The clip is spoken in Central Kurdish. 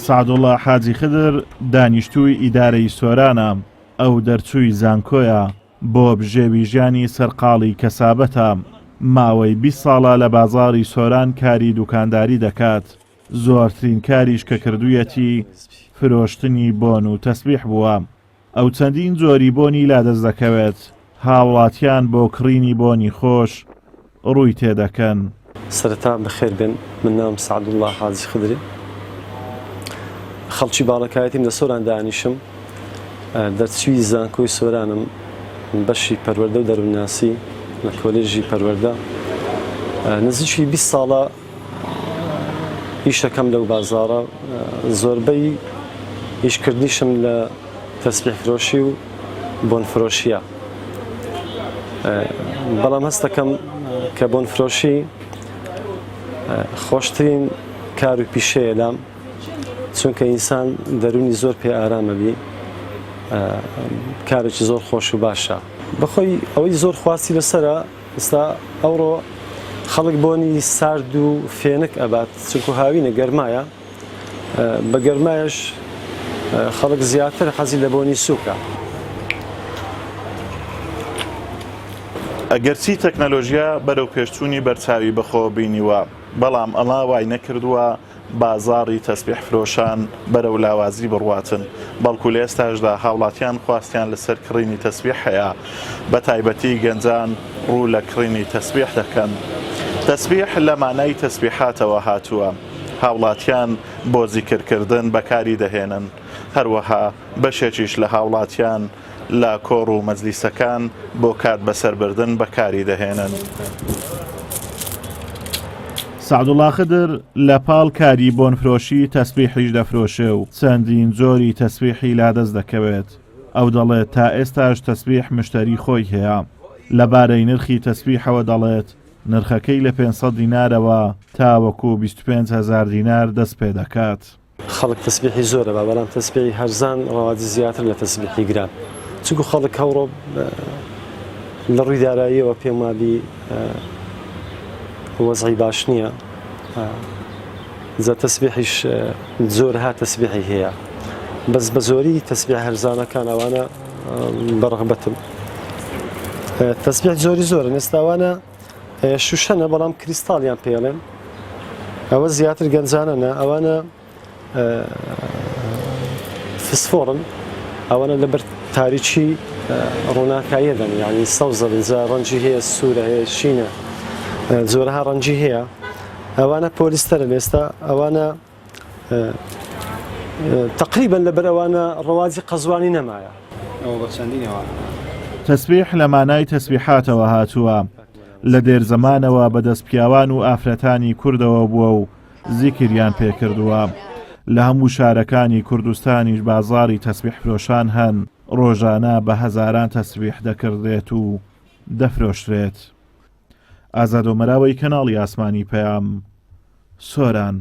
سعدوڵڵا حاجی خدر دانیشتووی ئیدارەی سۆرانە، ئەو دەرچووی زانکۆیە، بۆ بژێوی ژیانی سەرقاڵی کەسابەتە. ماوەی 20 ساڵە لە بازاڕی سۆران کاری دوکانداری دەکات. زۆرترین کاریش کە کردوویەتی فرۆشتنی بۆن و تەسبیح بووە. ئەو چەندین جۆری بۆنی لادەست دەکەوێت. هاوڵاتیان بۆ کڕینی بۆنی خۆش ڕووی تێدەکەن. سەرەتا بەخێر بێن، من نام سعدوڵڵا حاجی خدری، خەڵکی باڵەکایەتیم لە سۆران دانیشم، دەرچووی زانکۆی سۆرانم، بەشی پەروەردە و دەرووناسی لە کۆلێژی پەروەردە. نزیکی 20 ساڵە ئیشەکەم لەو بازاڕە، زۆربەی ئیشکردنیشم لە تەسبیح فرۆشی و بۆن فرۆشیە. بەڵام هەست دەکەم کە بۆن فرۆشی خۆشترین کار و پیشەیە لام، چونکە ئینسان دەرونی زۆر پێ ئارامە بی، کارێکی زۆر خۆش و باشە. بەخۆی ئەوەی زۆر خواستی لەسەرە، ئێستا ئەوڕۆ خەڵک بۆنی سارد و فێنک ئەبات، چونکە هاوینە گەرمایە، بە گەرمایش خەڵک زیاتر حەزی لە بۆنی سووکە. ئەگەرچی تەکنەلۆژیا بەرەو پێشچوونی بەرچاوی بەخۆ بینیوە، بەڵام ئەڵا وای نەکردووە بازاڕی تەسبیح فرۆشان بەرەو لاوازی بڕواتن، بەڵکو لە ئێستاشدا هاوڵاتیان خواستیان لەسەر کڕینی تەسبیح هەیە، بە تایبەتی گەنجان ڕوو لە کڕینی تەسبیح دەکەن. تەسبیح لە مانای تەسبیحاتەوە هاتووە، هاوڵاتیان بۆ زیکرکردن بەکاری دەهێنن، هەروەها بەشێکیش لە هاوڵاتیان لە کۆڕ و مەجلیسەکان بۆ کات بەسەربردن بەکاری دەهێنن. سعدوڵڵا خدر لە پاڵ کاری بۆنفرۆشی تەسبیحیش دەفرۆشێ و چەندین جۆری تەسبیحی لادەست دەکەوێت. ئەو دەڵێت تا ئێستاش تەسبیح مشتەری خۆی هەیە. لەبارەی نرخی تەسبیحەوە دەڵێت نرخەکەی لە 500 دینارەوە تا وەکو 25,000 دینار دەست پێ دەکات. خەڵک تەسبیحی زۆرە، بەڵام تەسبیحی هەرزان ڕەواجی زیاتر لە تەسبیحی گران، چونکە خەڵک هەوڕۆ لە ڕووی داراییەوە پێم وابی وەزعی باش نییە، جا تەسبیحیش زۆرها تەسبیحی هەیە، بەس بە زۆری تەسبیح هەرزانەکان ئەوانە بەڕغبەتم. تەسبیح زۆری زۆرن، ئێستاوانە شوشەنە، بەڵام کریستاڵیان پێڵێن، ئەوە زیاتر گەنجانەنە، ئەوانە فسفۆرن، ئەوانە لەبەر تاریکی ڕووناکایە دەن، یعنی سەوزە بنجا ڕەنجی هەیە، سوورە هەیە، شینە، زۆرها ڕەنجی هەیە، ئەوانە پۆلیستەرن. ئێستا ئەوانە تقریبا لەبەر ئەوانە ڕەواجی قەزوانی نەمایە. تەسبیح لە مانای تەسبیحاتەوە هاتووە، لە دێر زەمانەوە بەدەست پیاوان و ئافرەتانی کوردەوە بووە و زیکریان پێکردووە. لە هەموو شارەکانی کوردستانیش بازاڕی تەسبیح فرۆشان هەن، ڕۆژانە بە هەزاران تەسبیح دەکردێت و دەفرۆشرێت. ئازاد و مەراوەی کەناڵی ئاسمانی پەیام، سۆران.